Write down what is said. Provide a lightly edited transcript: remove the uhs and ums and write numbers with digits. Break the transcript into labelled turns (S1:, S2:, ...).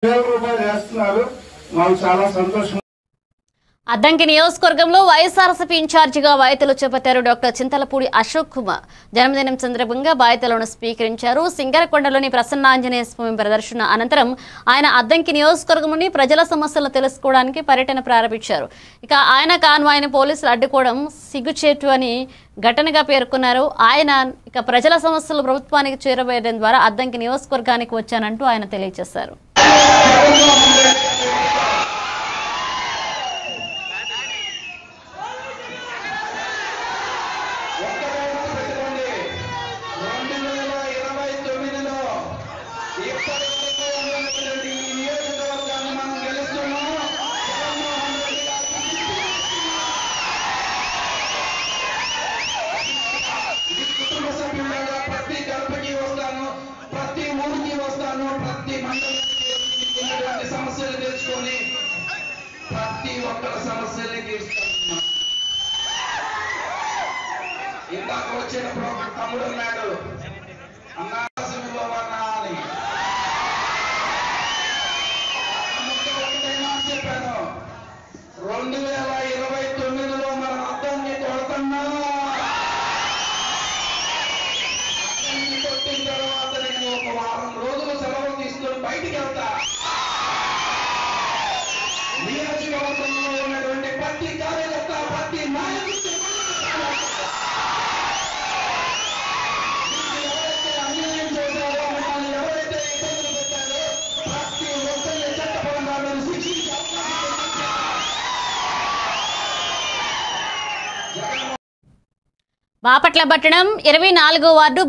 S1: రూపాయలు చేస్తున్నారు. మాకు చాలా సంతోషం.
S2: అద్దంకి నియోజకవర్గంలో వైఎస్ఆర్సీపీ ఇన్ఛార్జిగా బాధ్యతలు చేపట్టారు డాక్టర్ చింతలపూడి అశోక్ కుమార్. జన్మదినం సందర్భంగా బాధ్యతలను స్వీకరించారు. సింగరకొండలోని ప్రసన్నాంజనేయ స్వామి ప్రదర్శన అనంతరం ఆయన అద్దంకి నియోజకవర్గంలోని ప్రజల సమస్యలు తెలుసుకోవడానికి పర్యటన ప్రారంభించారు. ఇక ఆయన కాన్వాయ్ను పోలీసులు అడ్డుకోవడం సిగ్గుచేటు అని ఘటనగా పేర్కొన్నారు. ఆయన ప్రజల సమస్యలు ప్రభుత్వానికి చేరవేయడం ద్వారా అద్దంకి నియోజకవర్గానికి వచ్చానంటూ ఆయన తెలియజేశారు.
S1: ప్రతి ఒక్కరి సమస్యల్ని తీరుస్తాను. ఇందాక వచ్చినప్పుడు ఒక తమ్ముడు ఉన్నాడు, అన్నాసంలో అన్నా అని చెప్పాను. 2029లో మనం అద్దంకి కొడుతున్నా. అద్దంకి కొట్టిన తర్వాత నేను ఒక వారం రోజులు సెలవు తీసుకొని బయటికి వెళ్తా. నియోజకవర్గంలో ఉన్నటువంటి ప్రతి కార్యకర్త, ప్రతి నాయకుడు ఎవరైతే అన్యాయం చేశారో, మమ్మల్ని ఎవరైతే ఇబ్బందులు పెట్టారో ప్రతి ఒక్కరిని చట్టపరంగా మేము శిక్షించే
S2: బాపట్ల పట్టణం 24వ వార్డు